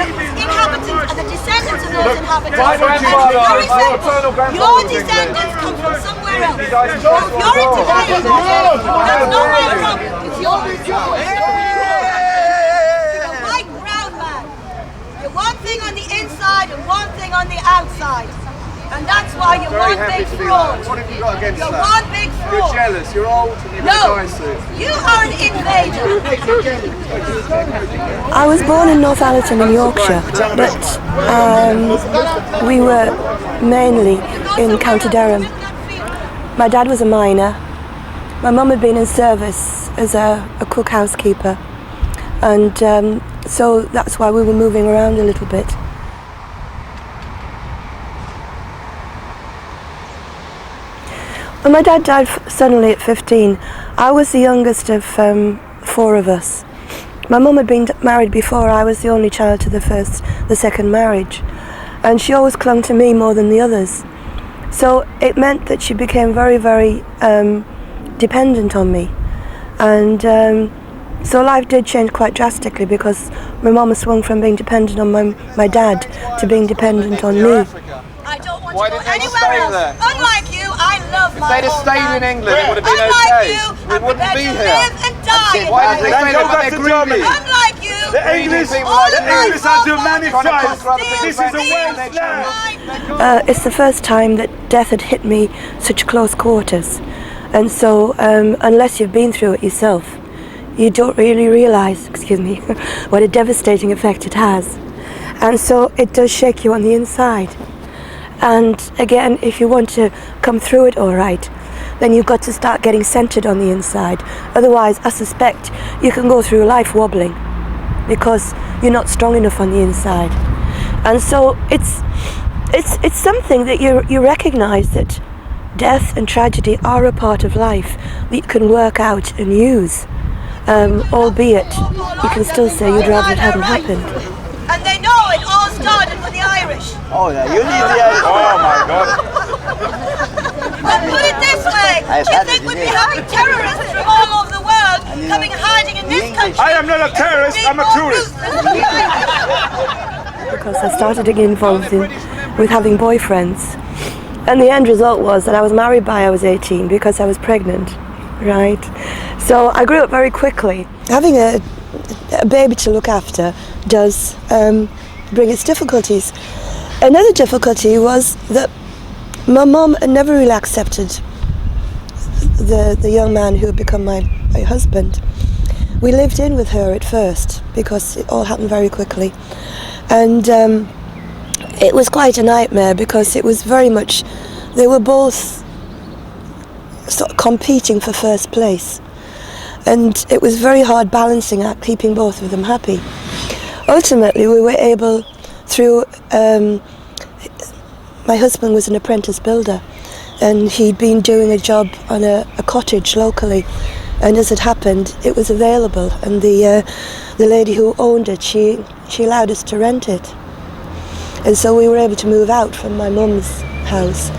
inhabitants and the descendants of those inhabitants. Why don't you your descendants come from somewhere else. If you're into Diane, that's not my problem. It's yours. You're a white brown man. You're one thing on the inside and one thing on the outside. And that's why you're one big fraud. What have you got against You're that? one big fraud. You're jealous, you're old and you're No, die soon. you are an invader. I was born in Northumberland in Yorkshire, but we were mainly in County Durham. My dad was a miner. My mum had been in service as a cook housekeeper, and so that's why we were moving around a little bit. When my dad died suddenly at 15, I was the youngest of 4 of us. My mum had been married before. I was the only child to the second marriage, and she always clung to me more than the others. So it meant that she became very, very dependent on me, and so life did change quite drastically because my mum swung from being dependent on my dad to being dependent on me. I don't want to go anywhere else. There? Unlike you, I love my If they'd have stayed in England, it would have been Unlike okay. you, We I'm wouldn't be prepared to here. live and die in Why my did they country. say that they're greedy? Unlike you, The English are humanitarians. This is a wasteland. It's the first time that death had hit me such close quarters, and so unless you've been through it yourself, you don't really realise, what a devastating effect it has. And so it does shake you on the inside. And again, if you want to come through it all right, then you've got to start getting centred on the inside. Otherwise, I suspect you can go through life wobbling because you're not strong enough on the inside. And so it's something that you recognise that death and tragedy are a part of life that you can work out and use. Albeit, you can still say you'd rather it hadn't happened. and they know it all started with the Irish. Oh yeah, you need the Irish. Oh my God. But put it this way, do you think we'd be having terrorists from all over the world coming hiding in this country? I am not a terrorist, I'm a tourist. Because I started to get involved with having boyfriends. And the end result was that I was married by I was 18 because I was pregnant, right? So I grew up very quickly. Having a baby to look after does bring its difficulties. Another difficulty was that my mum had never really accepted the young man who had become my husband. We lived in with her at first because it all happened very quickly. And it was quite a nightmare because it was very much, they were both sort of competing for first place. And it was very hard balancing act, keeping both of them happy. Ultimately, we were able, through, my husband was an apprentice builder, and he'd been doing a job on a cottage locally, and as it happened, it was available, and the lady who owned it, she allowed us to rent it. And so we were able to move out from my mum's house.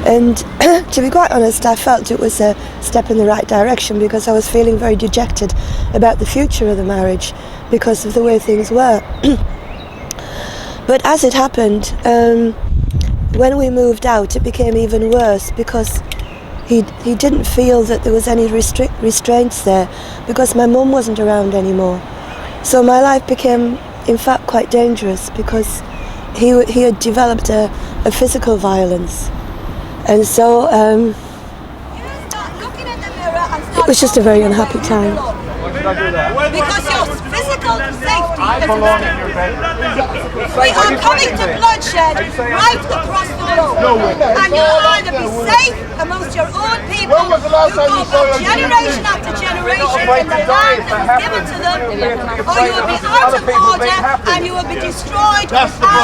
And to be quite honest, I felt it was a step in the right direction because I was feeling very dejected about the future of the marriage because of the way things were. But as it happened, when we moved out, it became even worse because he didn't feel that there was any restraints there because my mum wasn't around anymore. So my life became, in fact, quite dangerous because he had developed a physical violence. And so it was just a very unhappy time. Because your physical safety is at stake. We are coming to bloodshed right across the globe. And you'll either be safe amongst your own people who go back generation after generation in the land that was given to them, or you will be out of order and you will be destroyed.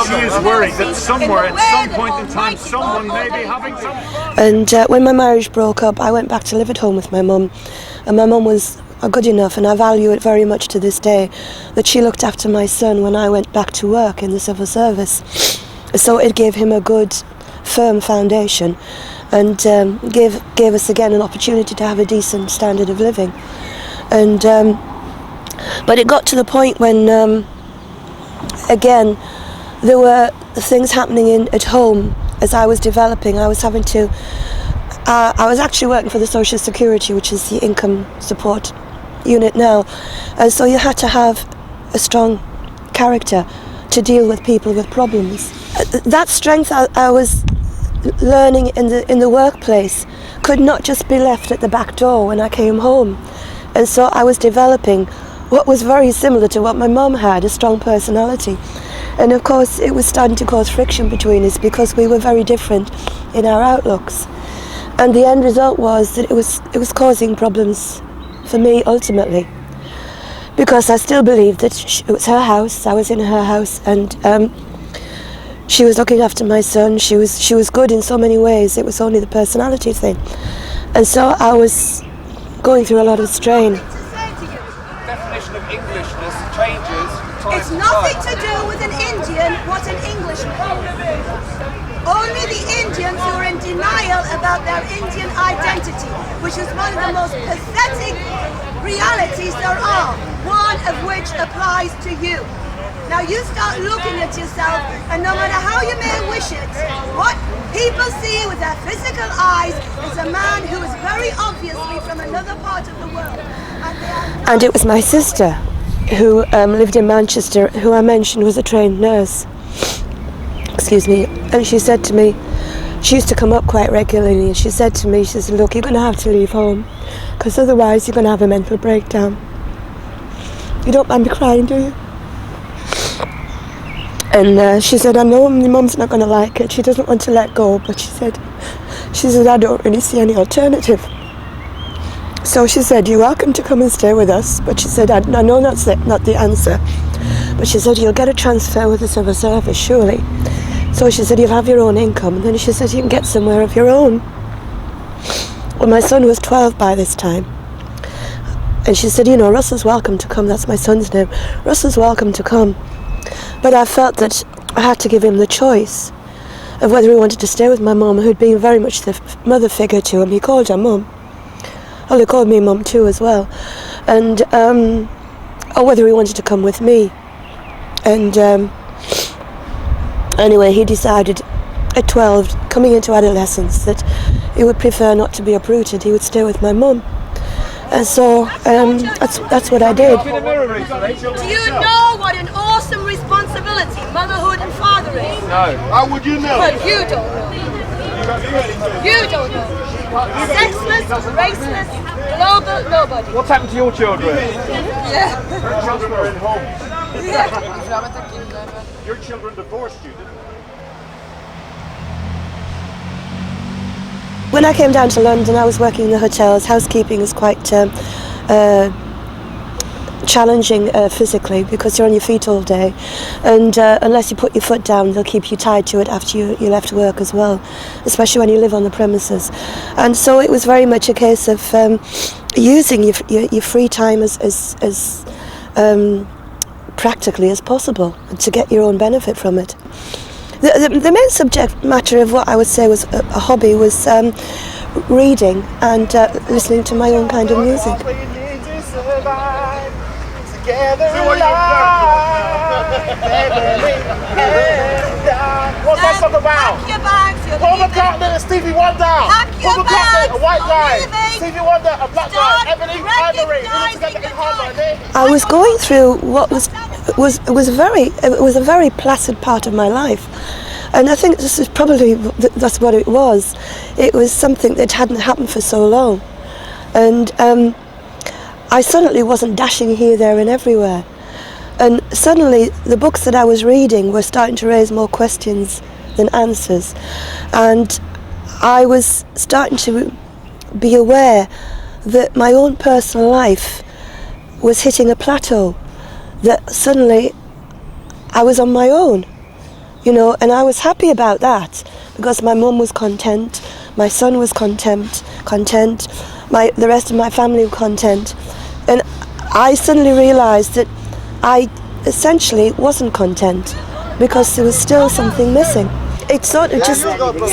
She is worried that somewhere, at some point in time, someone may be having some... And when my marriage broke up, I went back to live at home with my mum. And my mum was good enough, and I value it very much to this day, that she looked after my son when I went back to work in the civil service. So it gave him a good, firm foundation, and gave us again an opportunity to have a decent standard of living. And but it got to the point when again, there were things happening at home as I was developing. I was having to, I was actually working for the Social Security, which is the income support unit now, and so you had to have a strong character to deal with people with problems. That strength I was learning in the workplace could not just be left at the back door when I came home, and so I was developing what was very similar to what my mum had, a strong personality. And of course it was starting to cause friction between us because we were very different in our outlooks, and the end result was that it was causing problems for me ultimately, because I still believed that it was her house, I was in her house, and she was looking after my son. She was good in so many ways. It was only the personality thing, and so I was going through a lot of strain. Definition of Englishness changes. It's nothing to do with an Indian what an Englishman is. Only the Indians who are in denial about their Indian identity, which is one of the most pathetic realities there are, one of which applies to you. Now you start looking at yourself, and no matter how you may wish it, what people see with their physical eyes is a man who is very obviously from another part of the world. And it was my sister who lived in Manchester, who I mentioned was a trained nurse. Excuse me. And she said to me, she used to come up quite regularly, and she said to me, she said, look, you're going to have to leave home, because otherwise you're going to have a mental breakdown. You don't mind me crying, do you? And she said, I know my mum's not going to like it. She doesn't want to let go, but she said, I don't really see any alternative. So she said, you're welcome to come and stay with us. But she said, I know that's not the answer. But she said, you'll get a transfer with the civil service, surely. So she said, you'll have your own income. And then she said, you can get somewhere of your own. Well, my son was 12 by this time. And she said, Russell's welcome to come. That's my son's name. Russell's welcome to come. But I felt that I had to give him the choice of whether he wanted to stay with my mum, who'd been very much the mother figure to him. He called her mum. Well, he called me mum too as well. And, or whether he wanted to come with me. And anyway, he decided at 12, coming into adolescence, that he would prefer not to be uprooted. He would stay with my mum. And so that's what I did. Do you know what an awesome responsibility motherhood and fathering is? No. How would you know? Well, you don't know. You don't know. Sexless, raceless, global, nobody. What's happened to your children? Yeah. Your children are in homes. Yeah. Your children divorced you, didn't they? When I came down to London, I was working in the hotels. Housekeeping is quite challenging physically, because you're on your feet all day, and unless you put your foot down, they'll keep you tied to it after you left work as well, especially when you live on the premises. And so it was very much a case of using your free time as practically as possible to get your own benefit from it. The main subject matter of what I would say was a hobby was reading and listening to my own kind of music. What's that song about? Pack your bags, you're Paul leaving. McCartney and Stevie Wonder. Pack your Paul McCartney, bags, a white guy. you're leaving. Stevie Wonder, a black Start guy. Ebony, Ivory, all together recognizing in harmony. I was going through what was a very placid part of my life, and I think this is probably that's what it was. It was something that hadn't happened for so long, and I suddenly wasn't dashing here, there, and everywhere. And suddenly the books that I was reading were starting to raise more questions than answers, and I was starting to be aware that my own personal life was hitting a plateau, that suddenly I was on my own, and I was happy about that, because my mum was content, my son was content, the rest of my family were content, and I suddenly realised that I essentially wasn't content, because there was still something missing. It sort of just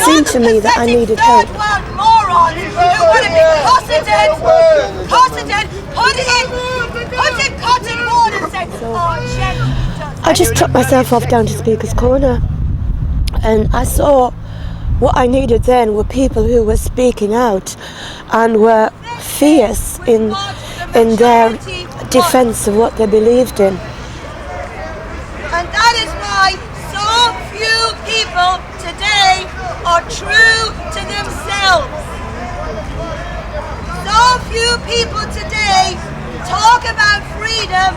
seemed to me that I needed help. Third world moron. You want to be cosseted, put it in cotton wool and say, oh, Jen, I just took myself off down to Speaker's Corner, and I saw what I needed then were people who were speaking out and were fierce in their defence of what they believed in. And that is why so few people today are true to themselves. So few people today talk about freedom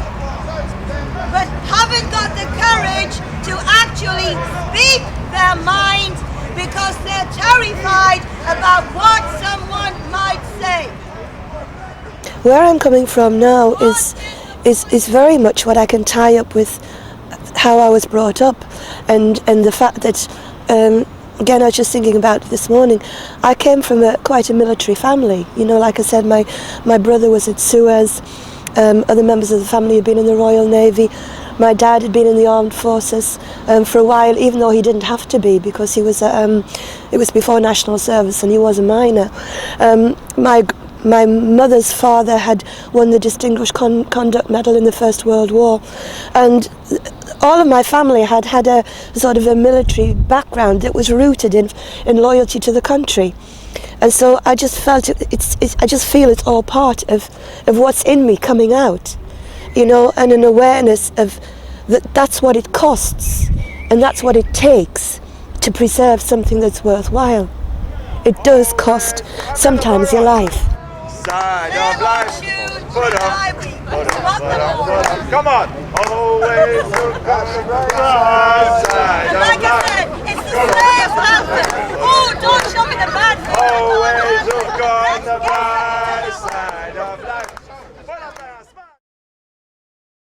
but haven't got the courage to actually speak their mind because they're terrified about what someone might say. Where I'm coming from now is very much what I can tie up with how I was brought up, and the fact that again, I was just thinking about this morning, I came from quite a military family. You know, like I said, my brother was at Suez, other members of the family had been in the Royal Navy. My dad had been in the armed forces for a while, even though he didn't have to be, because he was it was before national service and he was a minor. My mother's father had won the Distinguished Conduct Medal in the First World War, and all of my family had a sort of a military background that was rooted in loyalty to the country. And so I just felt I just feel it's all part of what's in me coming out, you know, and an awareness of that's what it costs and that's what it takes to preserve something that's worthwhile. It does cost sometimes your life. Side of life. Put up. Come on. Always look on the bright side of life. Like I said, it's the slave anthem.